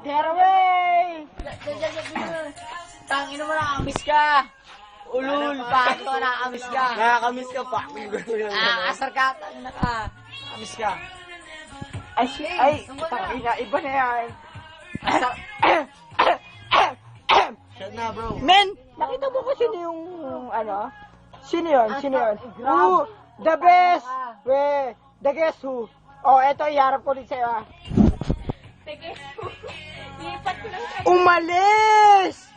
Tearaway! Tangina mo, nakakamiss ka. Ulul, pato, nakakamiss ka. Nakakamiss ka pa. Asar ka, tangina ka. Nakakamiss ka. Ay, tangina, iba na yan. Asar. Shut na, bro. Men, nakita mo ko sino yung, ano? Sino yun? Ooh, the best! The guess who? Oh, eto, iharap ko ulit sa'yo, ah. Umalis!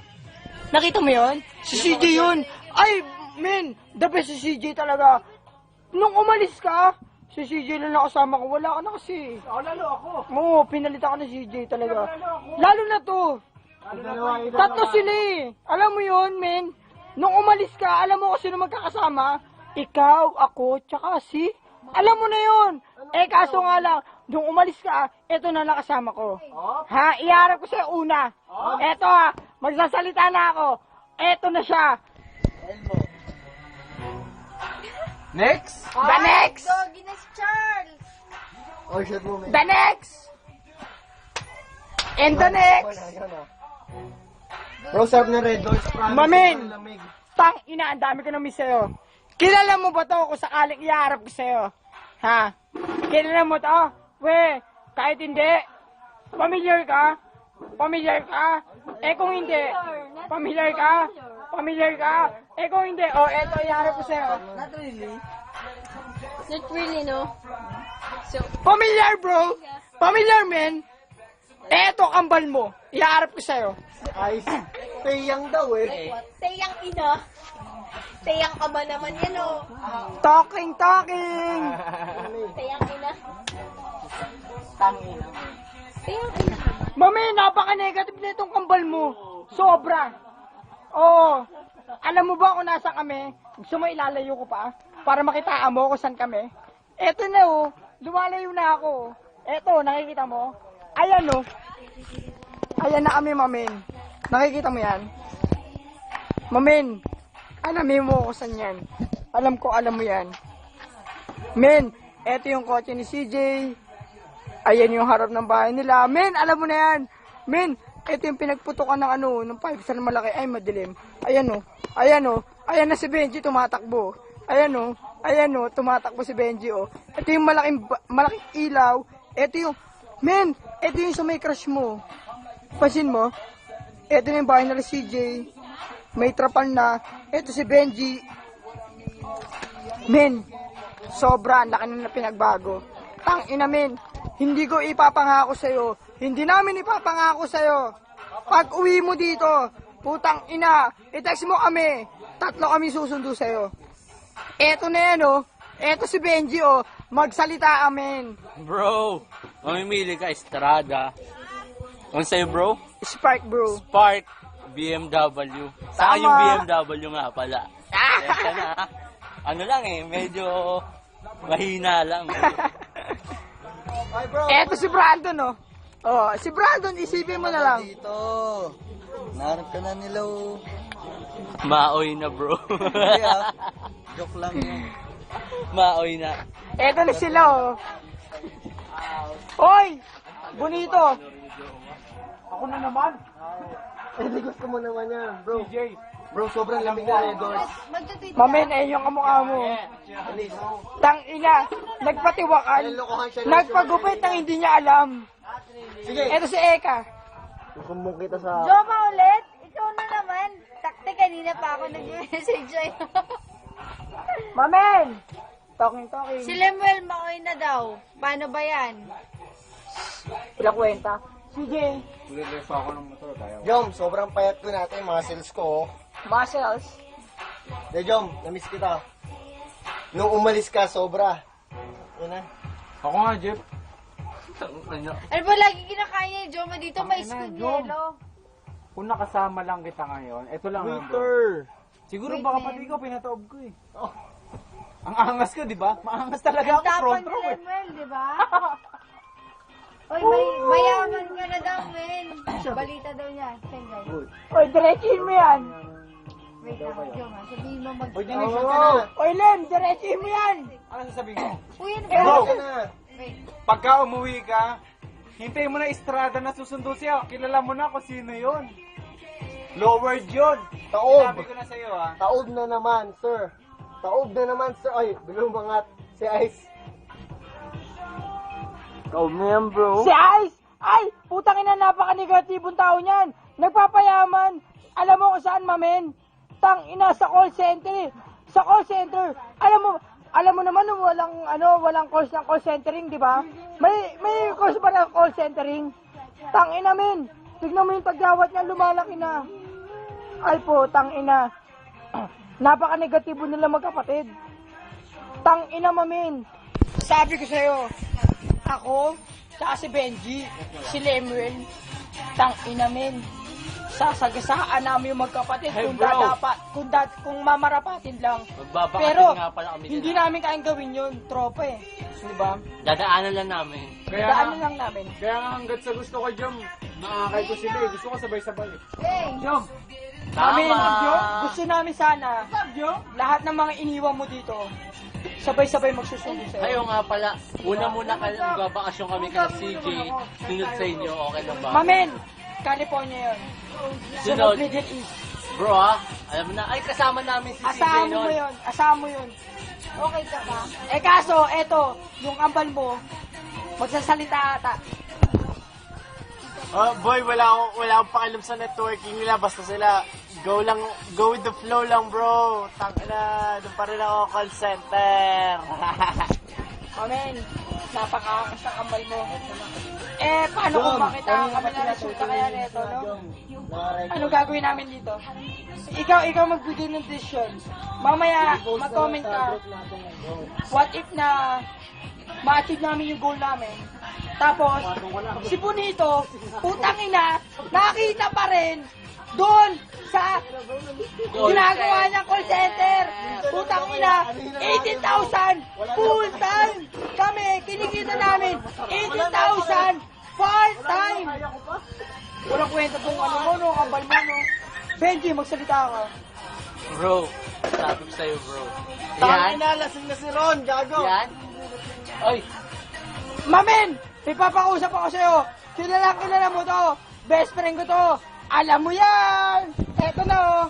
Nakita mo yun? Si CJ yun. Ay, men, the best si CJ talaga. Nung umalis ka, si CJ lang nakasama ko. Wala ka na kasi. Lalo ako. Oo, pinalitan ka na si CJ talaga. Lalo na to. Tatlo sila eh. Alam mo yun, men? Nung umalis ka, alam mo kung sino magkakasama? Ikaw, ako, tsaka si... Alam mo na yun. Kaso nga lang, nung umalis ka, eto na nakasama ko. Ha? Iharap ko sa'yo una. Eto ha, magsasalita na ako. Eto na siya. Next? The next! Doggy na si Charles. Oh, shut mo, man. The next! And the next! Bro, sarap na red doors. Mamin! Tang ina, ang dami ko na miss sa'yo. Kilala mo ba to kung sakaling iharap ko sa'yo? Ha? Kilala mo to? We, kahit hindi, familiar ka? Familiar ka? Kung hindi, familiar ka? Familiar ka? Kung hindi, eto iharap ko sa'yo. Not really. Not really, no? So, Familiar, bro! Familiar, men! Eto, kambal mo. Iharap ko sa'yo. Ayos. Tayang daw eh. tayang ina. Tayang ka ba naman yan, oh? Talking! Tayang ina. Tangina. Tayang ina. Mami, napaka-negative na itong kambal mo. Sobra. Oo. Alam mo ba kung nasa kami? Gusto mo ilalayo ko pa? Para makitaan mo kung saan kami? Eto na oh. Lumalayo na ako. Eto, nakikita mo? Ayan oh. Ayan na kami, mamin. Nakikita mo yan? Mamin, alamin mo kung saan yan. Alam ko, alam mo yan. Men, eto yung kotse ni CJ. Ayan yung harap ng bahay nila. Men, alam mo na yan. Men, eto yung pinagputukan ng ng pipe sa malaki. Ay, madilim. Ayan o. Ayan o. Ayan na si Benji, tumatakbo. Ayan o. Ayan o, tumatakbo si Benji o. Eto yung malaking ilaw. Eto yung, men, eto yung sa may crush mo. Pansin mo? Eto yung bahay nila CJ. May trapal na. Eto si Benji. Men, sobra, laki na pinagbago. Tang ina, men, hindi ko ipapangako sa'yo. Hindi namin ipapangako sa'yo. Pag uwi mo dito, putang ina, i-text mo kami. 3 kami susundo sa'yo. Eto na yan, oh. Eto si Benji, oh. Magsalita, amen. Bro, mamimili ka Estrada. Ano sa'yo, bro? Spark, bro. Spark BMW. Saka Tama. yung BMW nga pala. Kaya na, ano lang eh, medyo mahina lang. Ay, bro. Eto si Brandon, oh. Oh, si Brandon, isipin mo na lang. Dito. Narap ka na nila, oh. Maoy na, bro. Hindi, ah. Joke lang yun. Maoy na. Eto na sila, oh. Hoy! Bonito! Ako na naman. Gusto mo naman yan, bro. Bro, sobrang lamig na red doors. Magtutweet ka. Mamen, yung kamukha mo. Alis. Tang ina, nagpatiwakal. Nalokohan siya. Nagpagupit ng hindi niya alam. Sige. Eto si Eka. Susumbong kita sa... Joma ulit? Ikaw na naman. Takte, kanina pa ako nag-message sa'yo. Mamen! Talking. Si Lemuel maoy na daw. Paano ba yan? Ilang kwenta? CJ, Jom, sobrang payat ko natin, mga sales ko, oh. muscles. De, Jom, namiss kita. Nung umalis ka, sobra. Yun na. Ako nga, Jeff. Ano ba lagi kinakaya ni Joma dito? May spoon yellow. Kung nakasama lang kita ngayon, ito lang ang bro. Waiter. Siguro Wait, baka man. pati ikaw pinataob ko eh. Oh. Ang angas ko, di ba? Maangas talaga ako, Tapang front ni row eh. Lemuel, di ba? Oy, mayaman ka na daw, men. Balita daw niya. Sengay. Oy, diretsuhin mo yan. Wait lang, Joma. Sabihin mo mag... Uy, dinisyon ka na. Oy, Lem, diretsuhin mo yan. Ano sasabihin ko? Uy, ano Bro. ba? Ka na. Wait. Pagka umuwi ka, Hintayin mo na Estrada na susundo siya. Kilala mo na kung sino yun. Lowered yun. Taob. Sabi ko na sa'yo ah. Taob na naman, sir. Taob na naman, sir. Ay, bilumangat. Si Ice. Taob na yan, bro. Si Ice! Ay! Putang ina, napaka-negatibong tao niyan. Nagpapayaman. Alam mo kung saan, mamen? Tang ina, sa call center. Sa call center. Alam mo naman, walang course ng call centering, di ba? May course ba ng call centering? Tang ina, men. Tignan mo yung tagyawat niya, lumalaki na. Ay po, tang ina. Napaka-negatibo nila magkapatid. Tang ina, mamen. Sabi ko sa'yo, ako, tsaka si Benji, si Lemuel, tang ina, men. Sasagasaan namin yung magkapatid Hey, kung bro. kung mamarapatin lang. Magbabakatin Pero, nga pala kami hindi nila. namin kayang gawin yun, tropa eh. Di ba? Dadaanan lang namin. Daanan lang namin. Kaya nga hanggat sa gusto ko, Jom, nakakay ko sila eh. Gusto ko sabay-sabay eh. Hey! Jom! Namin, Tama. gusto namin sana, lahat ng mga iniwan mo dito, sabay-sabay magsusundo sa'yo. Kayo nga pala, una muna kayo magbabakasyon kami kay CJ. Sunod sa inyo, okay lang ba? Mamen, California yun. Sunod. Sunod Middle East. Bro ha, alam mo na, ay kasama namin si CJ Asahan mo nun. yun, asahan mo yun. Okay ka ba? Eh kaso, eto, yung kambal mo, magsasalita ata. Boy, wala akong pakialam sa networking nila. Basta sila, go with the flow lang, bro. Tangina, doon pa rin ako call center. Mamen, napakaangas ng kambal mo. Eh, paano kung makita kami na resulta kaya neto, no? Ano gagawin namin dito? Ikaw magbigay ng decision. Mamaya, mag-comment ka. What if na ma-achieve namin yung goal namin? Tapos, si Bonito, putang ina, nakita pa rin doon sa ginagawa niyang call center. Putang ina, 18,000 full time. Kami, kinikita namin 18,000 part time. Walang kwenta tong ano mo, no, kambal mo, no. Benji, magsalita ka. Bro, sabi ko sa'yo bro. Yan, Tangina, lasing na si Ron, gago. yan. Oy, Mamen, may papakusap ako sa'yo. Kilala mo to. Best friend ko to. Alam mo yan. Eto na, oh.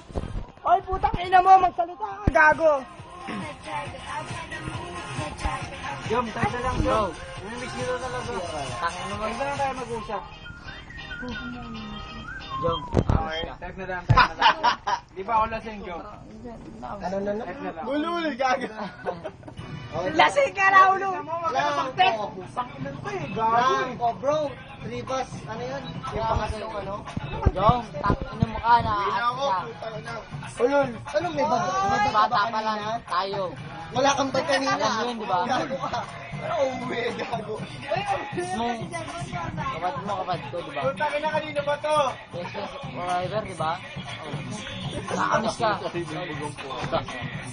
Oy, putang ina mo, magsalita ka, gago. Jom, tayo na lang, Jom. Namimiss nyo na talaga. Huwag na lang tayo mag-usap. Jom, tag na lang. Di ba ako lasing, Jom? Ano na? Tag na lang. Ulul, gago. Lasing ka na, ulo. Lang, bro. 3 bus, ano yun? Yung pangatlong ano? Jong, ino mo ka na. Ulul. Ano may bago? May bago Bata ba pa lang kanina? tayo. Wala kang bag kanina. Alam mo yun, di ba? Gago ka. Ano uwi, gago? Kapatid ko, di ba? Putang ina, kanina ba to? Best forever, di ba? Nakakamiss ka.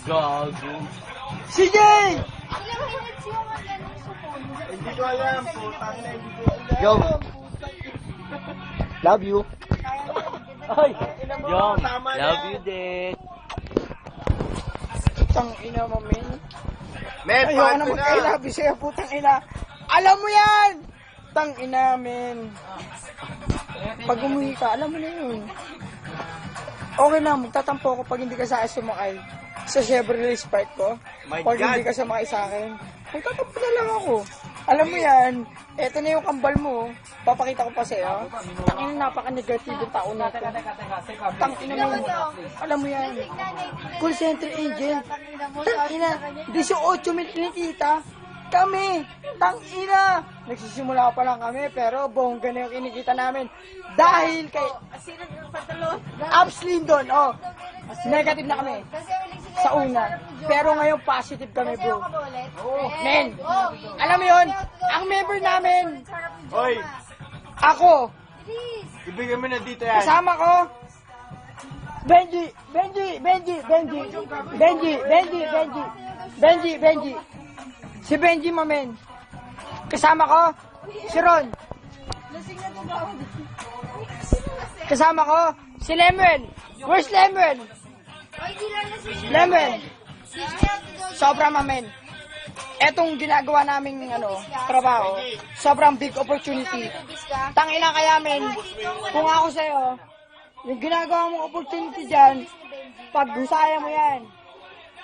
gago. CJ! Alam mo yun, siya mag-ano sa phone. Hindi ko alam, putang ina, hindi ko alam. Yo. Love you. Ay, Jom, tama na. love you din. Putang ina mo, men. Men, Ayoko na magkailabi sa'yo, putang ina. Alam mo yan! Tang ina, men. Pag umuwi ka, alam mo na yun. Okay lang, magtatampo ako pag hindi ka sa akin sumakay. Sa Chevrolet Spark ko. My Pag God. hindi ka sumakay sa akin, magtatampo na lang ako. Alam mo yan, eto na yung kambal mo. Papakita ko pa sa'yo. Tang ina, napaka-negative tao natin. Tang ina mo. Alam mo yan. Call center agent. Tang ina, 18 mil kinikita. Kami, tang ina. Nagsisimula pa lang kami, pero bongga na yung kinikita namin. Dahil kay Abs Lindon, oh. Negative na kami Kasi ulit sila sa una. Pero ngayon positive kami, Kasi bro. ako ba ulit? Men, Oh, alam mo yun, ang member namin, Hoy, ako, please. ibigay mo na dito yan. kasama ko, Benji. Si Benji, mamen. Kasama ko, si Ron. Kasama ko, si Lemuel. Where's Lemuel? Ay, di lang na si Lemuel. Si Shell, Sobra, mamen. etong ginagawa naming trabaho, sobrang big opportunity. Tangina kaya men, kung ako sa'yo, yung ginagawa mong opportunity dyan, paghusayan mo yan.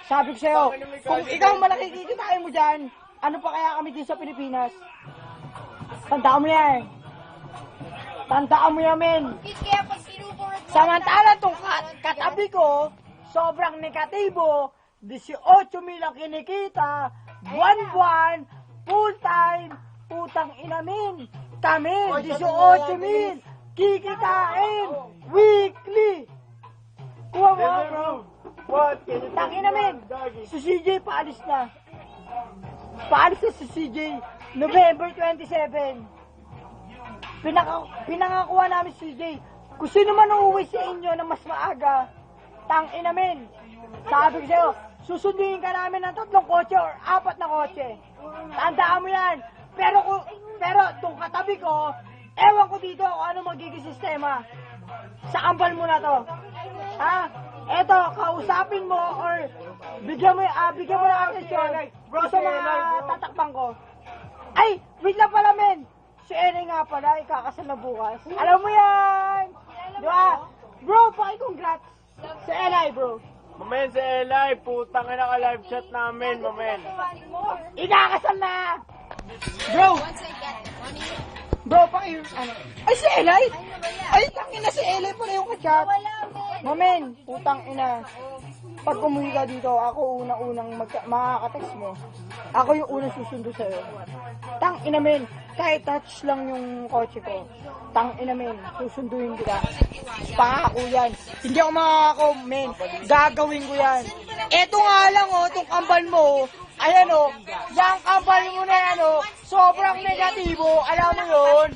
Sabi ko sa'yo, kung ikaw malaki kikitain mo dyan, ano pa kaya kami din sa Pilipinas? Tandaan mo yan. Tandaan mo yan, men. Kaya pag sinuburat mo, Samantala itong katabi ko, sobrang negatibo, 18,000 ang kinikita, buwan-buwan, full-time, putang inamin. Kami, 18,000, kikitain, weekly. Kuha mo, bro. What? Can you Tangin namin, si CJ paalis na. Paalis na si CJ, November 27. Pinangakuha namin si CJ, kung sino man uuwi sa inyo na mas maaga, tangin namin. Sabi ko sa'yo, susunduin ka namin ng 3 kotse or 4 na kotse. Tandaan mo yan. Pero itong katabi ko, ewan ko dito kung ano magiging sistema. Sa kambal mo na to. Ha? Eto, kausapin mo or bigyan mo ng atensyon. Gusto tatakbang ko. Ay, wait lang pala men. Si Ene nga pala, ikakasal na bukas. Alam mo yan! Di ba? Bro, paki-congrats. Si Eli, bro. Mamen, si Eli, putang ina ka live chat namin, mamen. Ikakasal na! Bro! Bro, Ay, si Eli? Ay, tangina si Eli pala yung kachat. Mamen, putang ina. Pag umuwi ka dito, ako unang makakatext mo. Ako yung unang susundo sa'yo. Tang ina men, kahit touch lang yung kotse ko. Tang ina men, susunduin kita. Pangako yan. Hindi ako makakako men, gagawin ko yan. Eto nga lang itong kambal mo. Ayan yung kambal mo na yan sobrang negatibo. Alam mo yun?